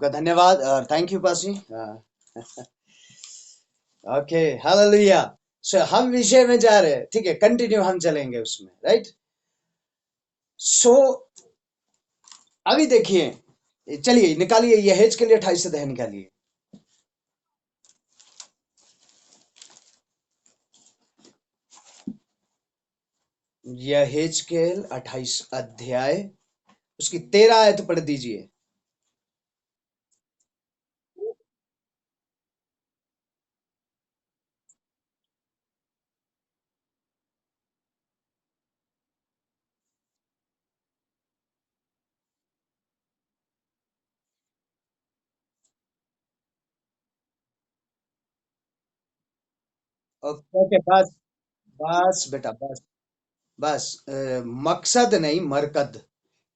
का धन्यवाद और थैंक यू पासी। Okay, hallelujah. सो हम विषय में जा रहे हैं, ठीक है, कंटिन्यू हम चलेंगे उसमें, राइट। सो अभी देखिए, चलिए निकालिए यहेज के लिए 28 अध्याय निकालिए। यहेजकेल 28 अध्याय उसकी 13 आयत पढ़ दीजिए। ओके, बस बस बेटा, बस बस। मकसद नहीं, मरकद।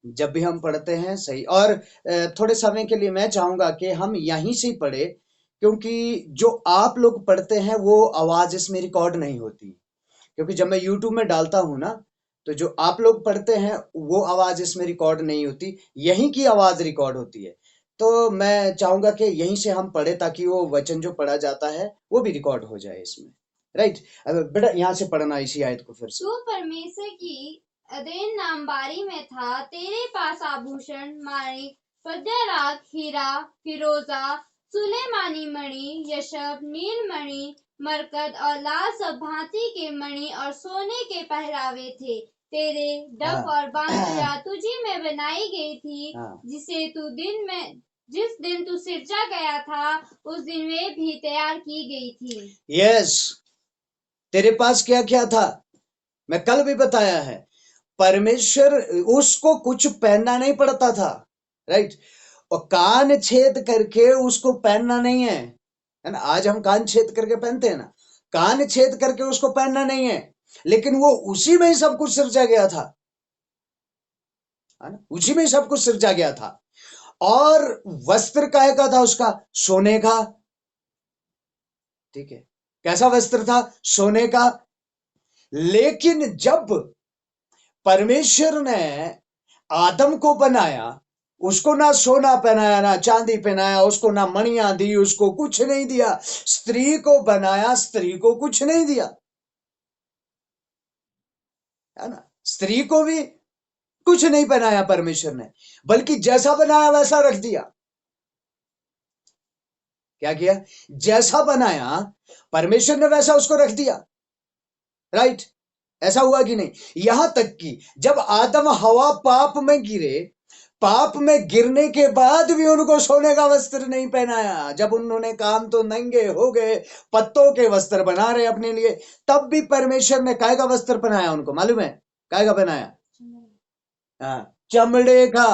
जब भी हम पढ़ते हैं सही। और थोड़े समय के लिए मैं चाहूंगा कि हम यहीं से ही पढ़े, क्योंकि जो आप लोग पढ़ते हैं वो आवाज इसमें रिकॉर्ड नहीं होती। क्योंकि जब मैं यूट्यूब में डालता हूं ना, तो जो आप लोग पढ़ते हैं वो आवाज इसमें रिकॉर्ड नहीं होती, यहीं की आवाज रिकॉर्ड होती है। तो मैं चाहूंगा कि यहीं से हम पढ़े, ताकि वो वचन जो पढ़ा जाता है वो भी रिकॉर्ड हो जाए इसमें, राइट। अब बेटा यहाँ से पढ़ना इसी आयत को फिर से। तू परमेश्वर की अधीन नामबारी में था, तेरे पास आभूषण, माणिक, पद्मराग, हीरा, फिरोजा, सुलेमानी मणि, यशब, नीलमणि, मरकत और लाल सब भांति के मणि और सोने के पहरावे थे। तेरे डफ हाँ और बांसुरियां तुझी में बनाई गई थी, हाँ जिस दिन तू सिरजा गया था उस दिन वे भी तैयार की गई थी। यस। तेरे पास क्या क्या था? मैं कल भी बताया है, परमेश्वर उसको कुछ पहनना नहीं पड़ता था, राइट। और कान छेद करके उसको पहनना नहीं है ना। आज हम कान छेद करके पहनते हैं ना, कान छेद करके उसको पहनना नहीं है, लेकिन वो उसी में ही सब कुछ सिरजा गया था, है ना। उसी में ही सब कुछ सिरजा गया था। और वस्त्र काहे का था उसका? सोने का, ठीक है। कैसा वस्त्र था? सोने का। लेकिन जब परमेश्वर ने आदम को बनाया, उसको ना सोना पहनाया ना चांदी पहनाया, उसको ना मणियां दी, उसको कुछ नहीं दिया। स्त्री को बनाया, स्त्री को कुछ नहीं दिया, है ना। स्त्री को भी कुछ नहीं पहनाया परमेश्वर ने, बल्कि जैसा बनाया वैसा रख दिया। क्या किया? जैसा बनाया परमेश्वर ने वैसा उसको रख दिया, राइट। ऐसा हुआ कि नहीं? यहां तक कि जब आदम हवा पाप में गिरे, पाप में गिरने के बाद भी उनको सोने का वस्त्र नहीं पहनाया। जब उन्होंने काम तो नंगे हो गए, पत्तों के वस्त्र बना रहे अपने लिए, तब भी परमेश्वर ने काय का वस्त्र पहनाया उनको, मालूम है? काय का पहनाया? हाँ, चमड़े का।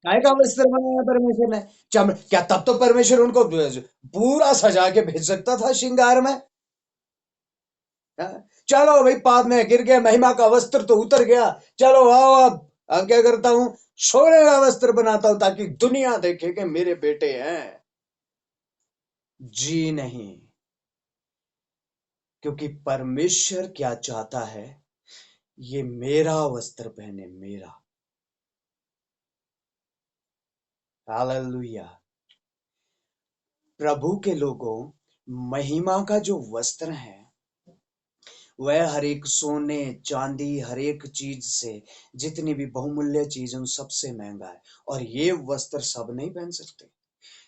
काय का वस्त्र बनाया परमेश्वर ने? क्या तब तो परमेश्वर उनको पूरा सजा के भेज सकता था श्रृंगार में? हाँ? चलो भाई, पाप में गिर गया, महिमा का वस्त्र तो उतर गया, चलो आओ अब क्या करता हूं, सोने का वस्त्र बनाता हूं ताकि दुनिया देखे कि मेरे बेटे हैं। जी नहीं, क्योंकि परमेश्वर क्या चाहता है, ये मेरा वस्त्र पहने, मेरा। हालेलुया। प्रभु के लोगों, महिमा का जो वस्त्र है वह हर एक सोने चांदी हर एक चीज से, जितनी भी बहुमूल्य चीज है उन सबसे महंगा है। और ये वस्त्र सब नहीं पहन सकते,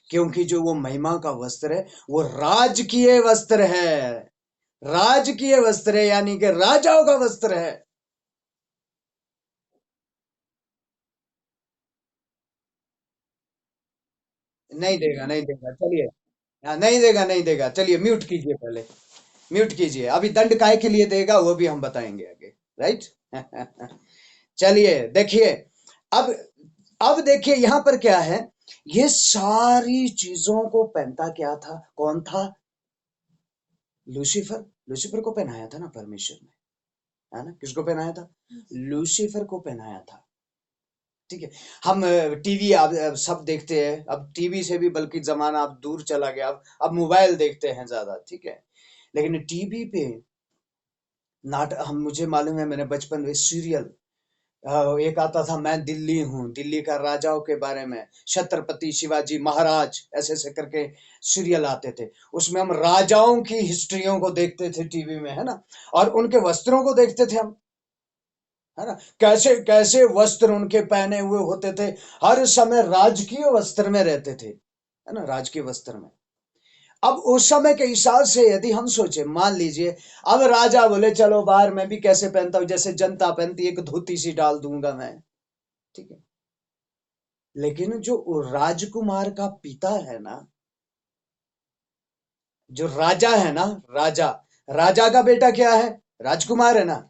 क्योंकि जो वो महिमा का वस्त्र है वो राजकीय वस्त्र है। राजकीय वस्त्र है, यानी कि राजाओं का वस्त्र है। नहीं देगा, नहीं देगा, चलिए। हाँ, नहीं देगा, नहीं देगा, चलिए म्यूट कीजिए पहले। म्यूट कीजिए, अभी दंड काय के लिए देगा वो भी हम बताएंगे आगे, राइट। चलिए देखिए। अब अब देखिए यहां पर क्या है। ये सारी चीजों को पहनता क्या था? कौन था? लूसीफर। लूसीफर को पहनाया था ना परमेश्वर ने, है ना। किसको पहनाया था? लूसीफर को पहनाया था, ठीक है। हम टीवी अब सब देखते हैं, अब टीवी से भी बल्कि जमाना अब दूर चला गया, अब मोबाइल देखते हैं ज्यादा, ठीक है। लेकिन टीवी पे नाटक, हम मुझे मालूम है, मैंने बचपन में सीरियल, एक आता था मैं दिल्ली हूँ, दिल्ली का राजाओं के बारे में, छत्रपति शिवाजी महाराज ऐसे ऐसे करके सीरियल आते थे। उसमें हम राजाओं की हिस्ट्रियों को देखते थे टीवी में, है ना, और उनके वस्त्रों को देखते थे हम, है ना, कैसे कैसे वस्त्र उनके पहने हुए होते थे, हर समय राजकीय वस्त्र में रहते थे, है ना, राजकीय वस्त्र में। अब उस समय के हिसाब से यदि हम सोचे, मान लीजिए अब राजा बोले चलो बाहर मैं भी कैसे पहनता हूं, जैसे जनता पहनती है, एक धोती सी डाल दूंगा मैं, ठीक है। लेकिन जो राजकुमार का पिता है ना, जो राजा है ना, राजा, राजा का बेटा क्या है, राजकुमार है ना।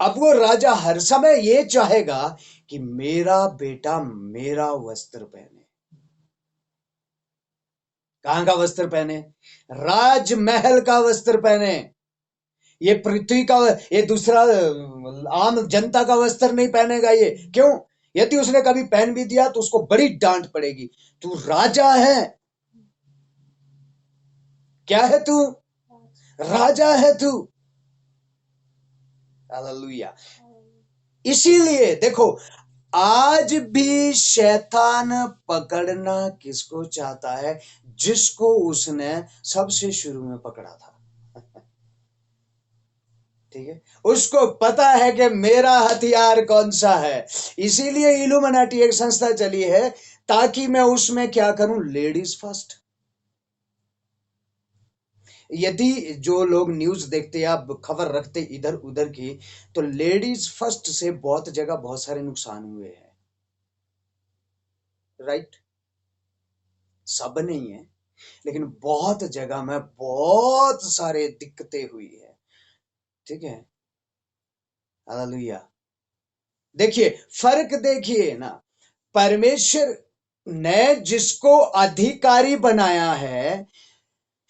अब वो राजा हर समय ये चाहेगा कि मेरा बेटा मेरा वस्त्र पहने। कहां का वस्त्र पहने, राजमहल का वस्त्र पहने। ये पृथ्वी का, ये दूसरा आम जनता का वस्त्र नहीं पहनेगा ये। क्यों, यदि उसने कभी पहन भी दिया तो उसको बड़ी डांट पड़ेगी। तू राजा है, क्या है तू, राजा है तू। हालेलुया। इसीलिए देखो, आज भी शैतान पकड़ना किसको चाहता है, जिसको उसने सबसे शुरू में पकड़ा था। ठीक है, उसको पता है कि मेरा हथियार कौन सा है। इसीलिए इल्यूमिनाटी एक संस्था चली है, ताकि मैं उसमें क्या करूं, लेडीज फर्स्ट। यदि जो लोग न्यूज देखते या खबर रखते इधर उधर की, तो लेडीज फर्स्ट से बहुत जगह बहुत सारे नुकसान हुए हैं, राइट। सब नहीं है, लेकिन बहुत जगह में बहुत सारे दिक्कतें हुई है, ठीक है। हालेलुया। देखिए, फर्क देखिए ना, परमेश्वर ने जिसको अधिकारी बनाया है,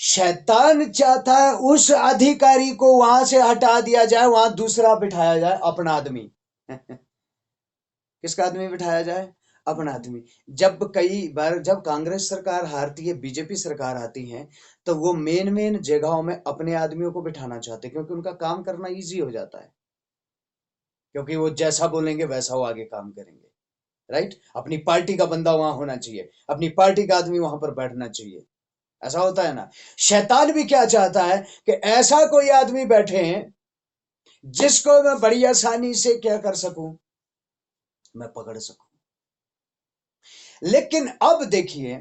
शैतान चाहता है उस अधिकारी को वहां से हटा दिया जाए, वहां दूसरा बिठाया जाए, अपना आदमी। किसका आदमी बिठाया जाए, अपना आदमी। जब कई बार जब कांग्रेस सरकार हारती है, बीजेपी सरकार आती है, तो वो मेन मेन जगहों में अपने आदमियों को बिठाना चाहते हैं, क्योंकि उनका काम करना इजी हो जाता है, क्योंकि वो जैसा बोलेंगे वैसा वो आगे काम करेंगे, राइट। अपनी पार्टी का बंदा वहां होना चाहिए, अपनी पार्टी का आदमी वहां पर बैठना चाहिए, ऐसा होता है ना। शैतान भी क्या चाहता है कि ऐसा कोई आदमी बैठे हैं जिसको मैं बड़ी आसानी से क्या कर सकूं, मैं पकड़ सकूं। लेकिन अब देखिए,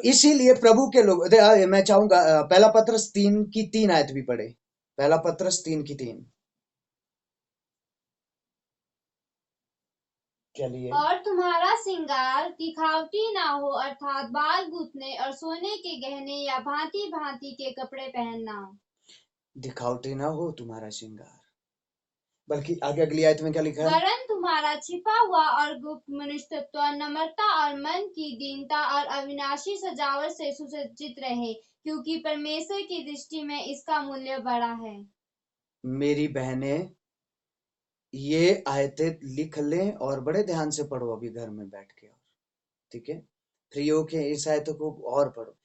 इसीलिए प्रभु के लोग, मैं चाहूंगा पहला पत्रस 3 की 3 आयत भी पढ़े। पहला पत्रस 3 की 3। चलिए। और तुम्हारा श्रृंगार दिखावटी ना हो, अर्थात बाल गूंथने और सोने के गहने या भांति भांति के कपड़े पहनना। दिखावटी ना हो तुम्हारा श्रृंगार, बल्कि आगे अगली आयत में क्या लिखा है, वरन तुम्हारा छिपा हुआ और गुप्त मनुष्यत्व नम्रता और मन की दीनता और अविनाशी सजावट से सुसज्जित रहे, क्योंकि परमेश्वर की दृष्टि में इसका मूल्य बड़ा है। मेरी बहनें, ये आयतें लिख लें और बड़े ध्यान से पढ़ो अभी घर में बैठ के, ठीक है। फ्री होके इस आयतों को और पढ़ो।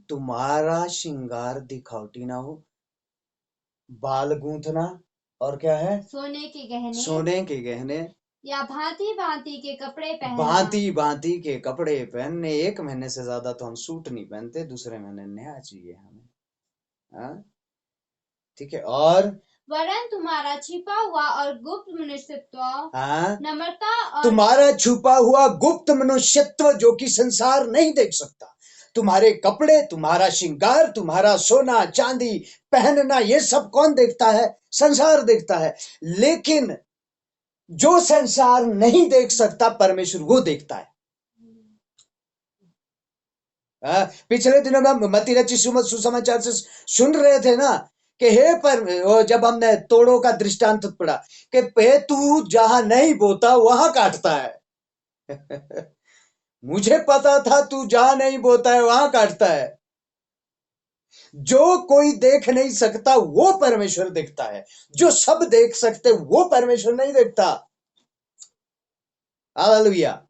तुम्हारा श्रृंगार दिखावटी ना हो, बाल गूंथना, और क्या है, सोने के गहने सोने के गहने या भांति भांति के कपड़े पहनना। भांति भांति के कपड़े पहनने। 1 महीने से ज्यादा तो हम सूट नहीं पहनते, दूसरे महीने नया चाहिए हमें, हाँ, ठीक है। और वरन तुम्हारा छिपा हुआ और गुप्त मनुष्यत्व हाँ, नम्रता और तुम्हारा छुपा हुआ गुप्त मनुष्यत्व जो कि संसार नहीं देख सकता, तुम्हारे कपड़े, तुम्हारा श्रृंगार, तुम्हारा सोना चांदी पहनना, ये सब कौन देखता है, संसार देखता है। लेकिन जो संसार नहीं देख सकता, परमेश्वर वो देखता है। पिछले दिनों में मती रची सुसमाचार से सुन रहे थे ना, कि हे पर जब हमने तोड़ों का दृष्टांत पढ़ा, कि हे तू जहां नहीं बोता वहां काटता है। मुझे पता था तू जहां नहीं बोता है वहां काटता है। जो कोई देख नहीं सकता वो परमेश्वर देखता है, जो सब देख सकते वो परमेश्वर नहीं देखता। हालेलुया।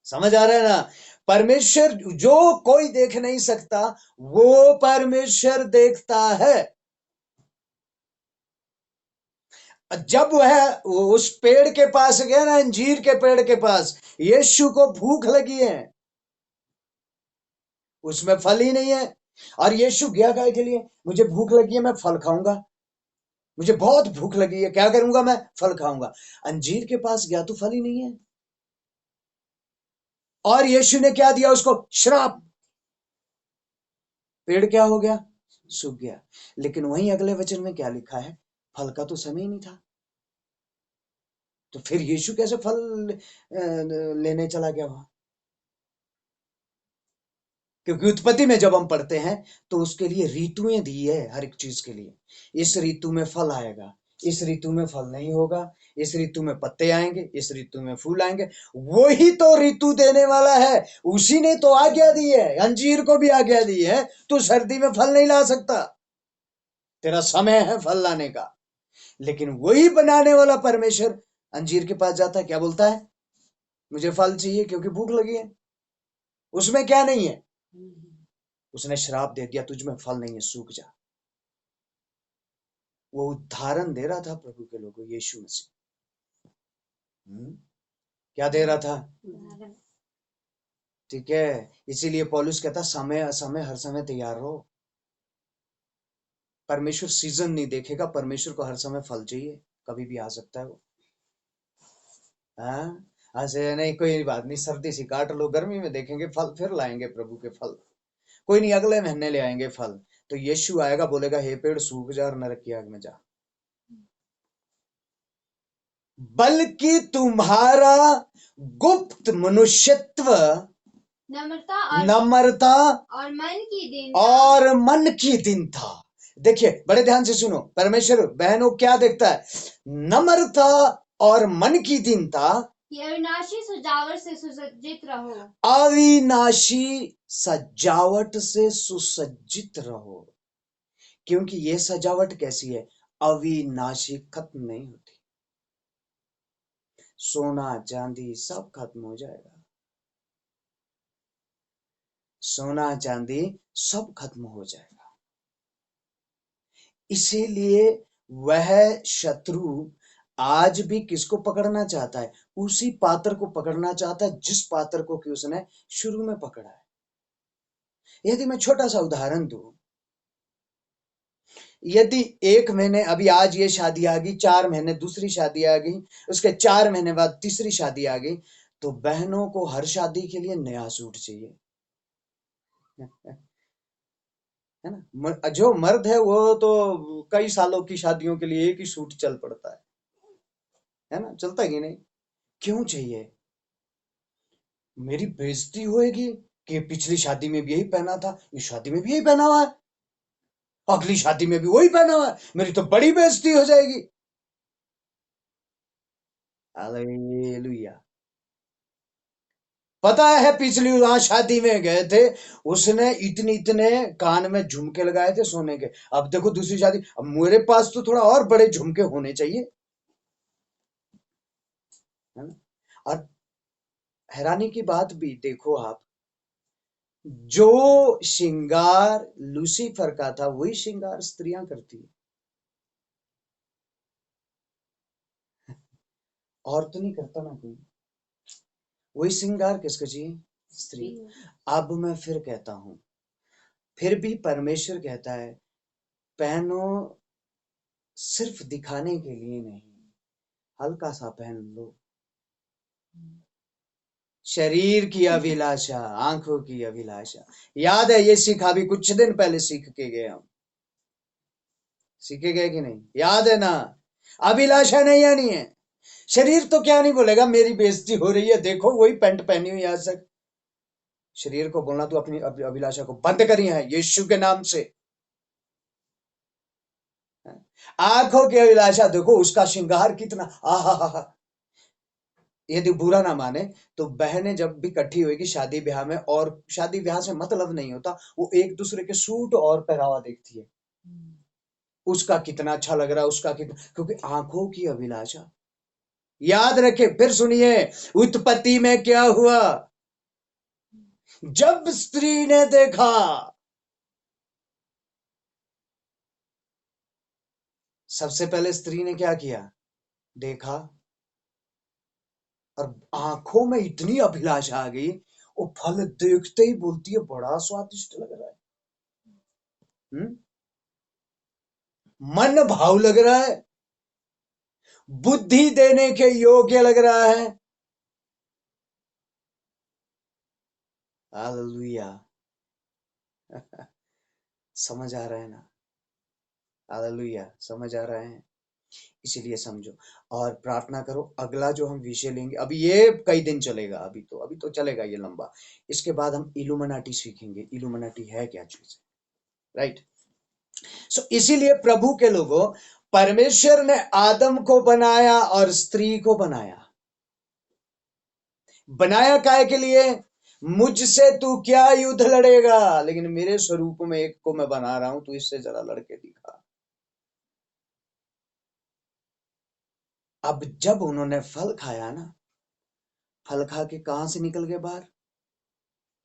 समझ आ रहा है ना, परमेश्वर जो कोई देख नहीं सकता वो परमेश्वर देखता है। जब वह उस पेड़ के पास गया ना, अंजीर के पेड़ के पास, यीशु को भूख लगी है, उसमें फल ही नहीं है। और यीशु गया काय के लिए? मुझे भूख लगी है, मैं फल खाऊंगा, मुझे बहुत भूख लगी है, क्या करूंगा मैं? फल खाऊंगा। अंजीर के पास गया तो फल ही नहीं है, और यीशु ने क्या दिया उसको? श्राप। पेड़ क्या हो गया? सूख गया। लेकिन वहीं अगले वचन में क्या लिखा है? फल का तो समय ही नहीं था। तो फिर यीशु कैसे फल लेने चला गया वहां? क्योंकि उत्पत्ति में जब हम पढ़ते हैं तो उसके लिए ऋतुएं दी है, हर एक चीज के लिए। इस ऋतु में फल आएगा, इस ऋतु में फल नहीं होगा, इस ऋतु में पत्ते आएंगे, इस ऋतु में फूल आएंगे। वही तो ऋतु देने वाला है, उसी ने तो आज्ञा दी है, अंजीर को भी आज्ञा दी है, तू सर्दी में फल नहीं ला सकता, तेरा समय है फल लाने का। लेकिन वही बनाने वाला परमेश्वर अंजीर के पास जाता है, क्या बोलता है? मुझे फल चाहिए क्योंकि भूख लगी है। उसमें क्या नहीं है? उसने श्राप दे दिया, तुझ में फल नहीं है, सूख जा। वो उदाहरण दे रहा था प्रभु के लोगों, यीशु मसीह। क्या दे रहा था? ठीक है, इसीलिए पौलुस कहता समय असमय हर समय तैयार रहो। परमेश्वर सीजन नहीं देखेगा, परमेश्वर को हर समय फल चाहिए, कभी भी आ सकता है वो। हाँ, ऐसे नहीं, कोई बात नहीं, सर्दी सी काट लो, गर्मी में देखेंगे फल, फिर लाएंगे प्रभु के फल। कोई नहीं, अगले महीने ले आएंगे फल। तो यीशु आएगा, बोलेगा हे पेड़ सूख जा और नरक की आग में जा। बल्कि तुम्हारा गुप्त मनुष्यत्व, नम्रता और मन की दीनता। देखिए, बड़े ध्यान से सुनो, परमेश्वर बहनों क्या देखता है? नम्रता और मन की दीनता, अविनाशी सजावट से सुसज्जित रहो। अविनाशी सजावट से सुसज्जित रहो। क्योंकि ये सजावट कैसी है? अविनाशी, खत्म नहीं होती। सोना चांदी सब खत्म हो जाएगा, सोना चांदी सब खत्म हो जाएगा। इसीलिए वह शत्रु आज भी किसको पकड़ना चाहता है? उसी पात्र को पकड़ना चाहता है जिस पात्र को कि उसने शुरू में पकड़ा है। यदि मैं छोटा सा उदाहरण दूं, यदि 1 महीने, अभी आज ये शादी आ गई, 4 महीने दूसरी शादी आ गई, उसके 4 महीने बाद तीसरी शादी आ गई, तो बहनों को हर शादी के लिए नया सूट चाहिए, है ना? जो मर्द है वो तो कई सालों की शादियों के लिए एक ही सूट चल पड़ता है ना? चलता है कि नहीं? क्यों चाहिए? मेरी बेइज्जती होएगी कि पिछली शादी में भी यही पहना था, इस शादी में भी यही पहना हुआ है, अगली शादी में भी वही पहना हुआ है, मेरी तो बड़ी बेइज्जती हो जाएगी। हालेलुया। पता है, पिछली वहां शादी में गए थे, उसने इतने इतने कान में झुमके लगाए थे सोने के। अब देखो दूसरी शादी, अब मेरे पास तो थोड़ा और बड़े झुमके होने चाहिए, है ना? और हैरानी की बात भी देखो आप, जो श्रृंगार लूसीफर का था वही श्रृंगार स्त्रियां करती है। और तो नहीं करता ना कोई, वही श्रृंगार किसको चाहिए? स्त्री। अब मैं फिर कहता हूं, फिर भी परमेश्वर कहता है पहनो, सिर्फ दिखाने के लिए नहीं, हल्का सा पहन लो। शरीर की अभिलाषा, आंखों की अभिलाषा। याद है ये सीख अभी कुछ दिन पहले सीख के गए हम, सीखे गए कि नहीं? याद है ना? अभिलाषा नहीं आनी है। शरीर तो क्या नहीं बोलेगा, मेरी बेइज्जती हो रही है, देखो वही पैंट पहनी हुई आज तक। शरीर को बोलना, तू अपनी अभिलाषा को बंद करी है यीशु के नाम से। आंखों की अभिलाषा देखो, उसका श्रृंगार कितना, आहा। यदि बुरा ना माने तो बहनें जब भी इकट्ठी होगी शादी ब्याह में, और शादी ब्याह से मतलब नहीं होता, वो एक दूसरे के सूट और पहरावा देखती है, उसका कितना अच्छा लग रहा है, उसका कितना, क्योंकि आंखों की अभिलाषा। याद रखे, फिर सुनिए, उत्पत्ति में क्या हुआ? जब स्त्री ने देखा, सबसे पहले स्त्री ने क्या किया? देखा और आंखों में इतनी अभिलाषा आ गई, वो फल देखते ही बोलती है बड़ा स्वादिष्ट लग रहा है। हम्म, मन भाव लग रहा है, बुद्धि देने के योग्य लग रहा है। हालेलुया। समझ आ रहा है ना? हालेलुया, समझ आ रहा है? इसीलिए समझो और प्रार्थना करो। अगला जो हम विषय लेंगे, अभी ये कई दिन चलेगा, अभी तो चलेगा ये लंबा। इसके बाद हम इल्यूमिनाटी सीखेंगे। इल्यूमिनाटी है क्या चीज? राइट। सो इसीलिए प्रभु के लोगों, परमेश्वर ने आदम को बनाया और स्त्री को बनाया। बनाया काय के लिए? मुझसे तू क्या युद्ध लड़ेगा, लेकिन मेरे स्वरूप में एक को मैं बना रहा हूं, तू इससे जरा लड़के दिखा। अब जब उन्होंने फल खाया ना, फल खा के कहां से निकल गए बाहर?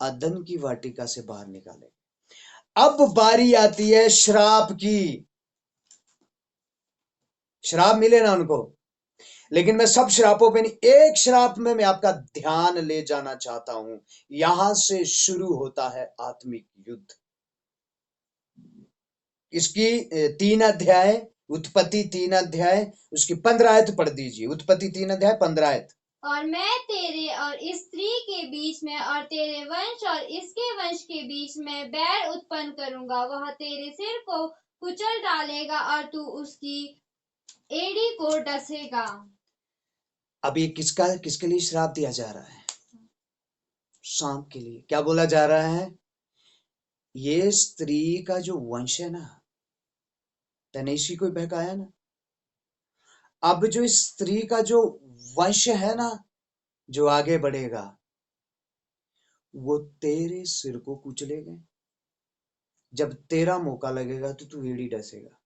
अदन की वाटिका से बाहर निकाले। अब बारी आती है श्राप की। श्राप मिले ना उनको, लेकिन मैं सब श्रापों पे नहीं, एक श्राप में मैं आपका ध्यान ले जाना चाहता हूं। यहां से शुरू होता है आत्मिक युद्ध। इसकी 3 अध्याय, उत्पत्ति 3 अध्याय, उसकी 15 आयत पढ़ दीजिए। उत्पत्ति 3 अध्याय 15 आयत। और मैं तेरे और इस स्त्री के बीच में और तेरे वंश और इसके वंश के बीच में बैर उत्पन्न करूंगा। वह तेरे सिर को कुचल डालेगा और तू उसकी एड़ी को डसेगा। अब ये किसके लिए श्राप दिया जा रहा है? सांप के लिए। क्या बोला जा रहा है? ये स्त्री का जो वंश है ना, तने इसी को बहकाया ना। अब जो इस स्त्री का जो वंश है ना, जो आगे बढ़ेगा, वो तेरे सिर को कुचलेगा। जब तेरा मौका लगेगा तो तू एड़ी डसेगा।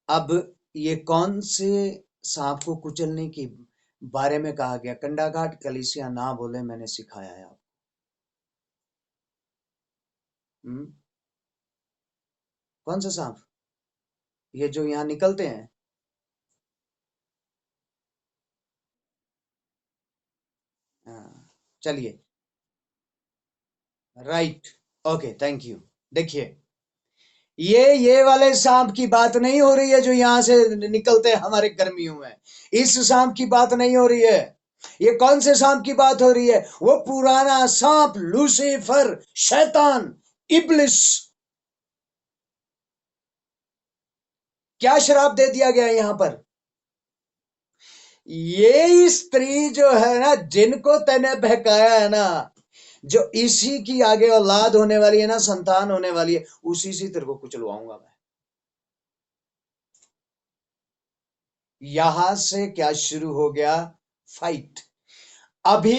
अब ये कौन से सांप को कुचलने के बारे में कहा गया? कंडाघाट कलीसिया ना बोले, मैंने सिखाया है आपको। कौन सा सांप? ये जो यहां निकलते हैं। हाँ, चलिए। राइट। Okay, thank you. देखिए, ये वाले सांप की बात नहीं हो रही है जो यहां से निकलते हैं हमारे गर्मियों में। इस सांप की बात नहीं हो रही है। ये कौन से सांप की बात हो रही है? वो पुराना सांप लूसीफर, शैतान, इब्लिस। क्या श्राप दे दिया गया यहां पर? ये स्त्री जो है ना, जिनको तैने बहकाया है ना, जो इसी की आगे औलाद होने वाली है ना, संतान होने वाली है, उसी से तेरे को कुचलवाऊंगा मैं। यहां से क्या शुरू हो गया? फाइट। अभी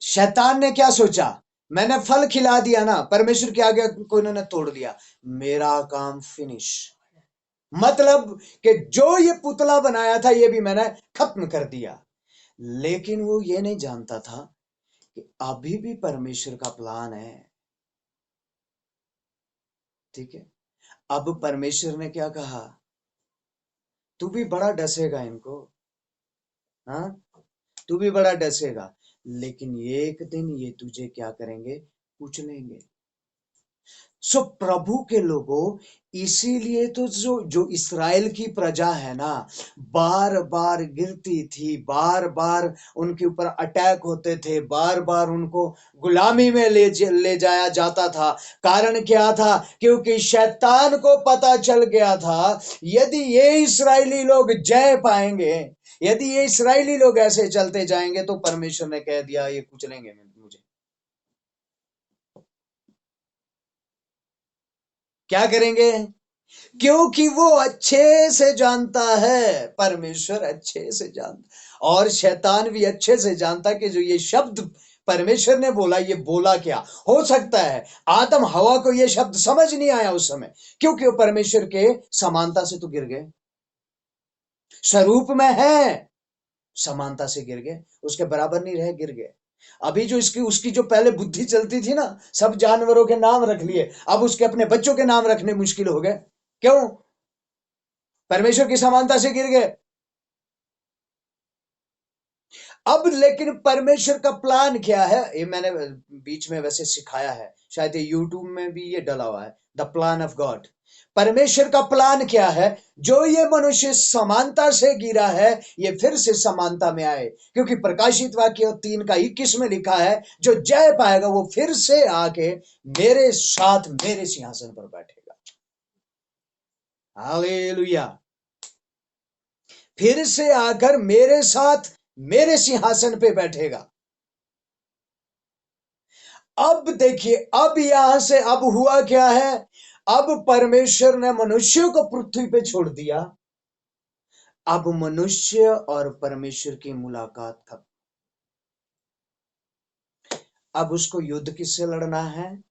शैतान ने क्या सोचा? मैंने फल खिला दिया ना, परमेश्वर के आगे को इन्होंने तोड़ दिया, मेरा काम फिनिश। मतलब कि जो ये पुतला बनाया था ये भी मैंने खत्म कर दिया। लेकिन वो ये नहीं जानता था कि अभी भी परमेश्वर का प्लान है। ठीक है। अब परमेश्वर ने क्या कहा? तू भी बड़ा डसेगा इनको। हाँ, तू भी बड़ा डसेगा, लेकिन एक दिन ये तुझे क्या करेंगे? कुचलेंगे। सो प्रभु के लोगों, इसीलिए तो जो जो इस्राएल की प्रजा है ना, बार बार गिरती थी, बार बार उनके ऊपर अटैक होते थे, बार बार उनको गुलामी में ले जाया जाता था। कारण क्या था? क्योंकि शैतान को पता चल गया था, यदि ये इस्राएली लोग जय पाएंगे, यदि ये इस्राएली लोग ऐसे चलते जाएंगे, तो परमेश्वर ने कह दिया ये कुचलेंगे मुझे। क्या करेंगे? क्योंकि वो अच्छे से जानता है, परमेश्वर अच्छे से जानता, और शैतान भी अच्छे से जानता कि जो ये शब्द परमेश्वर ने बोला, ये बोला क्या हो सकता है? आदम हवा को ये शब्द समझ नहीं आया उस समय, क्योंकि वो परमेश्वर के समानता से तो गिर गए। स्वरूप में है, समानता से गिर गए, उसके बराबर नहीं रहे, गिर गए। अभी जो इसकी उसकी जो पहले बुद्धि चलती थी ना, सब जानवरों के नाम रख लिए, अब उसके अपने बच्चों के नाम रखने मुश्किल हो गए। क्यों? परमेश्वर की समानता से गिर गए। अब लेकिन परमेश्वर का प्लान क्या है, ये मैंने बीच में वैसे सिखाया है, शायद ये यूट्यूब में भी ये डला हुआ है, द प्लान ऑफ गॉड। परमेश्वर का प्लान क्या है? जो ये मनुष्य समानता से गिरा है, ये फिर से समानता में आए, क्योंकि प्रकाशित वाक्य 3:21 में लिखा है, जो जय पाएगा वो फिर से आके मेरे साथ मेरे सिंहासन पर बैठेगा। हालेलुया। फिर से आकर मेरे साथ मेरे सिंहासन पे बैठेगा। अब देखिए, अब यहां से अब हुआ क्या है? अब परमेश्वर ने मनुष्य को पृथ्वी पे छोड़ दिया। अब मनुष्य और परमेश्वर की मुलाकात खत्म। अब उसको युद्ध किससे लड़ना है?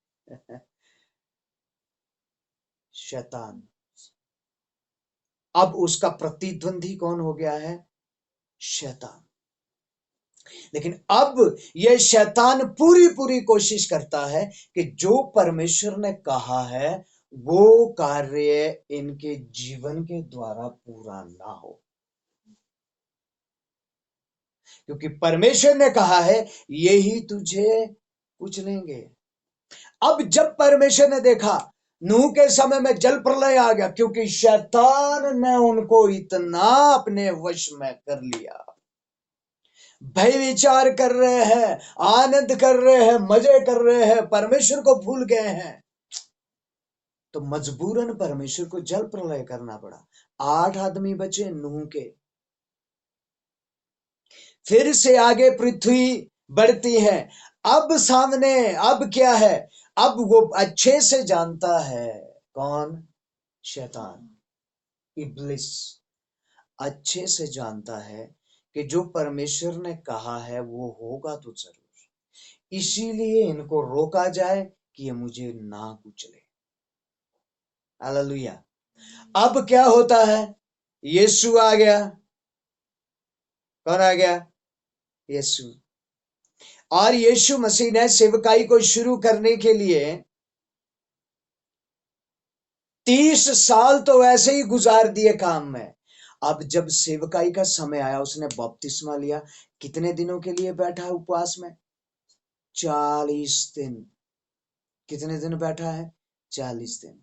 शैतान। अब उसका प्रतिद्वंदी कौन हो गया है? शैतान। लेकिन अब यह शैतान पूरी पूरी कोशिश करता है कि जो परमेश्वर ने कहा है वो कार्य इनके जीवन के द्वारा पूरा ना हो, क्योंकि परमेश्वर ने कहा है यही तुझे कुचलेंगे। अब जब परमेश्वर ने देखा नूह के समय में जल प्रलय आ गया, क्योंकि शैतान ने उनको इतना अपने वश में कर लिया। भय विचार कर रहे हैं, आनंद कर रहे हैं, मजे कर रहे हैं, परमेश्वर को भूल गए हैं। तो मजबूरन परमेश्वर को जल प्रलय करना पड़ा। 8 आदमी बचे नूह के। फिर से आगे पृथ्वी बढ़ती है। अब सामने अब क्या है? अब वो अच्छे से जानता है। कौन? शैतान, इब्लिस अच्छे से जानता है कि जो परमेश्वर ने कहा है वो होगा तो जरूर, इसीलिए इनको रोका जाए कि ये मुझे ना कुचले। हालेलुया। अब क्या होता है? यीशु आ गया। कौन आ गया? यीशु। और यीशु मसीह ने सेवकाई को शुरू करने के लिए 30 साल तो वैसे ही गुजार दिए काम में। अब जब सेवकाई का समय आया, उसने बपतिस्मा लिया। कितने दिनों के लिए बैठा उपवास में? 40 दिन। कितने दिन बैठा है? 40 दिन।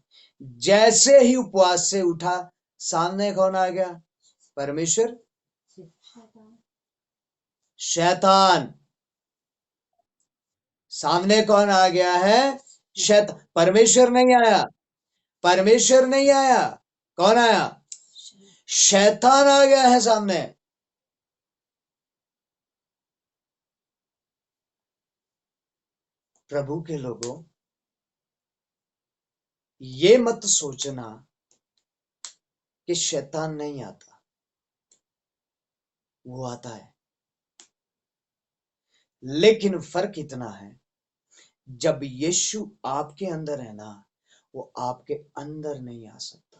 जैसे ही उपवास से उठा, सामने कौन आ गया? परमेश्वर? शैतान। सामने कौन आ गया है? शैतान। परमेश्वर नहीं आया। परमेश्वर नहीं आया। कौन आया? शैतान आ गया है सामने। प्रभु के लोगों, ये मत सोचना कि शैतान नहीं आता, वो आता है। लेकिन फर्क इतना है, जब यीशु आपके अंदर है ना, वो आपके अंदर नहीं आ सकता।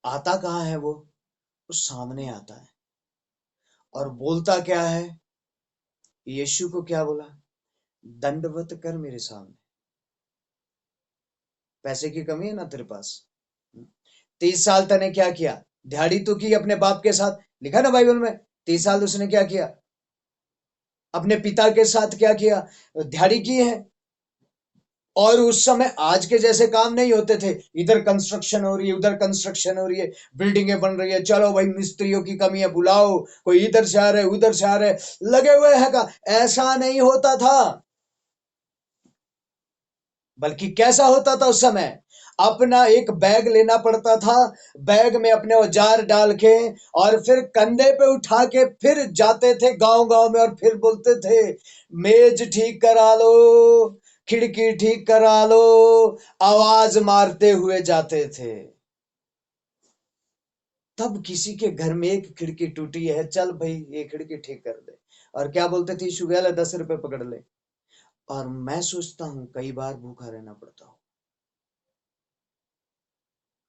आता कहां है वो सामने आता है। और बोलता क्या है? यीशु को क्या बोला? दंडवत कर मेरे सामने। पैसे की कमी है ना तेरे पास? 30 साल तने क्या किया? दिहाड़ी तो की अपने बाप के साथ, लिखा ना बाइबल में। 30 साल उसने क्या किया? अपने पिता के साथ क्या किया? दिहाड़ी की है। और उस समय आज के जैसे काम नहीं होते थे, इधर कंस्ट्रक्शन हो रही है, उधर कंस्ट्रक्शन हो रही है, बिल्डिंगें बन रही है, चलो भाई मिस्त्रियों की कमी है, बुलाओ, कोई इधर से आ रहे उधर से आ रहे, लगे हुए हैं का। ऐसा नहीं होता था। बल्कि कैसा होता था उस समय? अपना एक बैग लेना पड़ता था, बैग में अपने औजार डाल के और फिर कंधे पे उठा के फिर जाते थे गांव गांव में, और फिर बोलते थे मेज ठीक करा लो, खिड़की ठीक करा लो, आवाज मारते हुए जाते थे। तब किसी के घर में एक खिड़की टूटी है, चल भाई ये खिड़की ठीक कर दे, और क्या बोलते थे? शुगैला 10 रुपए पकड़ ले। और मैं सोचता हूं कई बार भूखा रहना पड़ता हो,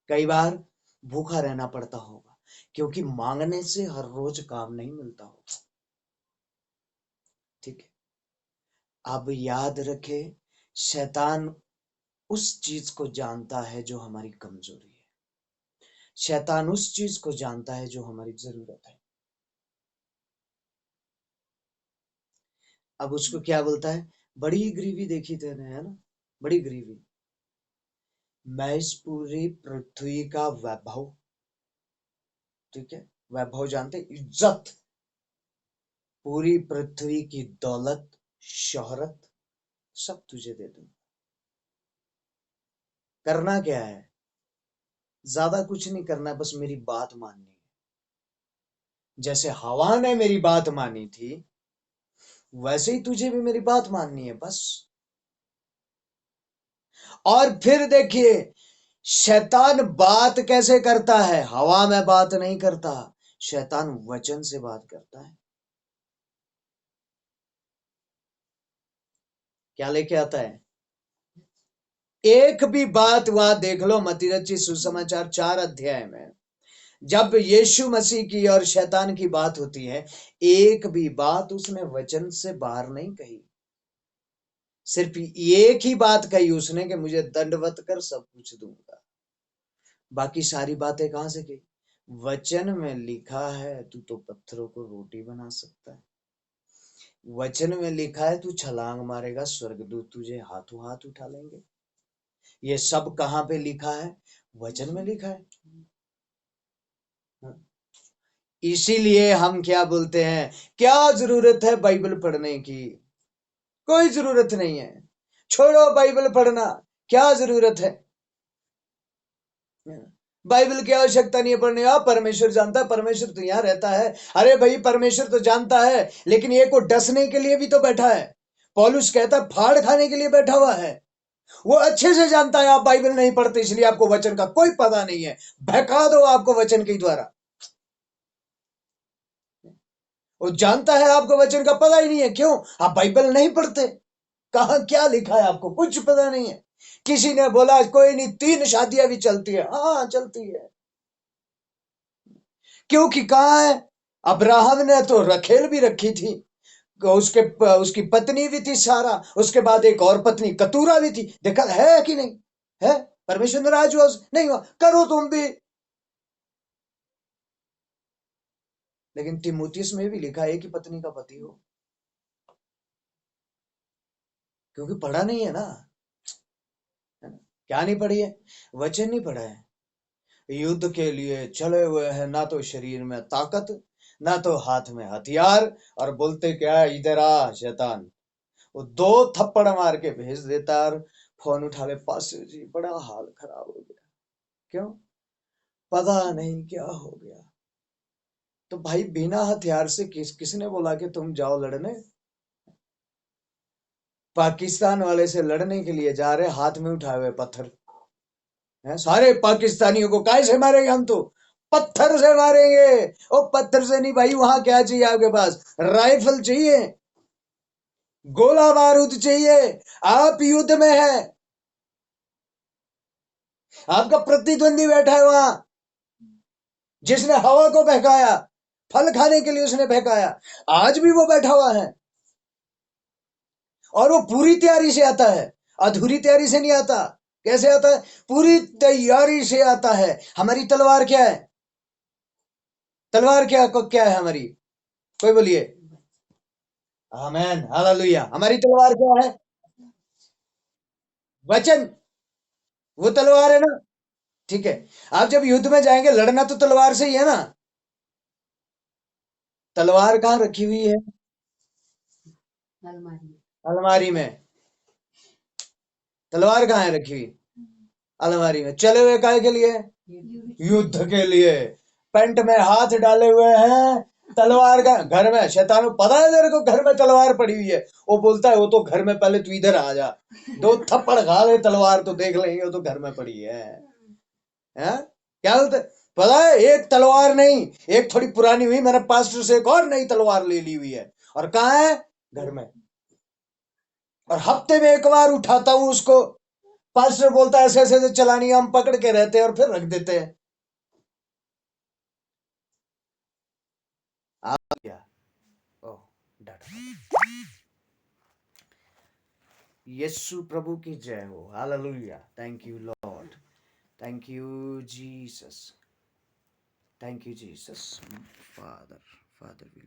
कई बार भूखा रहना पड़ता होगा, क्योंकि मांगने से हर रोज काम नहीं मिलता होगा। ठीक है। अब याद रखे, शैतान उस चीज को जानता है जो हमारी कमजोरी है। शैतान उस चीज को जानता है जो हमारी जरूरत है। अब उसको क्या बोलता है, बड़ी ग्रीवी देखी तेने, है ना, बड़ी ग्रीवी, मैं इस पूरी पृथ्वी का वैभव, ठीक है, वैभव जानते, इज्जत, पूरी पृथ्वी की दौलत, शोहरत, सब तुझे दे दूं। करना क्या है, ज्यादा कुछ नहीं करना, बस मेरी बात माननी है। जैसे हवा ने मेरी बात मानी थी, वैसे ही तुझे भी मेरी बात माननी है, बस। और फिर देखिए, शैतान बात कैसे करता है, हवा में बात नहीं करता, शैतान वचन से बात करता है। क्या लेके आता है, एक भी बात वहां देख लो, मत्ती रचित सुसमाचार 4 अध्याय में, जब यीशु मसीह की और शैतान की बात होती है, एक भी बात उसने वचन से बाहर नहीं कही। सिर्फ एक ही बात कही उसने कि मुझे दंडवत कर सब कुछ दूंगा। बाकी सारी बातें कहां से की, वचन में लिखा है तू तो पत्थरों को रोटी बना सकता है। वचन में लिखा है तू छलांग मारेगा, स्वर्गदूत तुझे हाथों हाथ उठा लेंगे। ये सब कहां पे लिखा है, वचन में लिखा है। इसीलिए हम क्या बोलते हैं, क्या जरूरत है बाइबल पढ़ने की, कोई जरूरत नहीं है, छोड़ो बाइबल पढ़ना, क्या जरूरत है, बाइबल की आवश्यकता नहीं है पढ़ने। आप, परमेश्वर जानता है, परमेश्वर तो यहाँ रहता है। अरे भाई, परमेश्वर तो जानता है, लेकिन ये को डसने के लिए भी तो बैठा है। पौलुस कहता है फाड़ खाने के लिए बैठा हुआ है। वो अच्छे से जानता है आप बाइबल नहीं पढ़ते, इसलिए आपको वचन का कोई पता नहीं है। बहका दो आपको वचन के द्वारा। वो जानता है आपको वचन का पता ही नहीं है, क्यों, आप बाइबल नहीं पढ़ते। कहा क्या लिखा है आपको कुछ पता नहीं है। किसी ने बोला कोई नहीं, 3 शादियां भी चलती है, हाँ चलती है, क्योंकि कहा है, अब्राहम ने तो रखेल भी रखी थी, उसके उसकी पत्नी भी थी सारा, उसके बाद एक और पत्नी कतूरा भी थी, देखा है कि नहीं है। परमेश्वर नाराज हुआ नहीं हुआ, करो तुम भी। लेकिन तिमुथियुस में भी लिखा है कि पत्नी का पति हो, क्योंकि पढ़ा नहीं है ना, है ना? क्या नहीं पढ़ी है, वचन नहीं पढ़ा है। युद्ध के लिए चले हुए हैं, ना तो शरीर में ताकत, ना तो हाथ में हथियार, और बोलते क्या है, इधर आ शैतान। वो 2 थप्पड़ मार के भेज देता है, और फोन उठा ले, पास्टर जी बड़ा हाल खराब हो गया, क्यों, पता नहीं क्या हो गया। तो भाई, बिना हथियार से किसने बोला कि तुम जाओ लड़ने। पाकिस्तान वाले से लड़ने के लिए जा रहे, हाथ में उठाए हुए पत्थर है। सारे पाकिस्तानियों को काय से मारेंगे, हम तो पत्थर से मारेंगे। ओ पत्थर से नहीं भाई, वहां क्या चाहिए आपके पास, राइफल चाहिए, गोला बारूद चाहिए। आप युद्ध में है, आपका प्रतिद्वंदी बैठा है वहां, जिसने हवा को बहकाया, फल खाने के लिए उसने बहकाया, आज भी वो बैठा हुआ है। और वो पूरी तैयारी से आता है, अधूरी तैयारी से नहीं आता। कैसे आता है, पूरी तैयारी से आता है। हमारी तलवार क्या है, तलवार क्या है हमारी, कोई बोलिए, आमेन हालेलुया। हमारी तलवार क्या है, वचन, वो तलवार है ना, ठीक है। आप जब युद्ध में जाएंगे लड़ना, तो तलवार से ही है ना। तलवार कहाँ रखी हुई है, अलमारी में। तलवार कहाँ है रखी हुई, अलमारी में। चले हुए काहे के लिए, युद्ध के लिए। पेंट में हाथ डाले हुए हैं, तलवार का घर में। शैतान को पता है तेरे को घर में तलवार पड़ी हुई है, वो बोलता है वो तो घर में, पहले तू इधर आ जा, 2 थप्पड़ खा ले, तलवार तो देख लेंगे, वो तो घर में पड़ी है। हैं? क्या बोलते, पता है, एक तलवार नहीं, एक थोड़ी पुरानी हुई, मैंने पास्टर से एक और नई तलवार ले ली हुई है, और कहाँ है, घर में। और हफ्ते में एक बार उठाता हूं उसको। पास्टर बोलता है ऐसे ऐसे ऐसे चलानी है, हम पकड़ के रहते हैं और फिर रख देते हैं। आप क्या, ओह, डाटा, यीशु प्रभु की जय हो, hallelujah, thank you Lord, thank you Jesus. Thank you, Jesus. Father, Father, we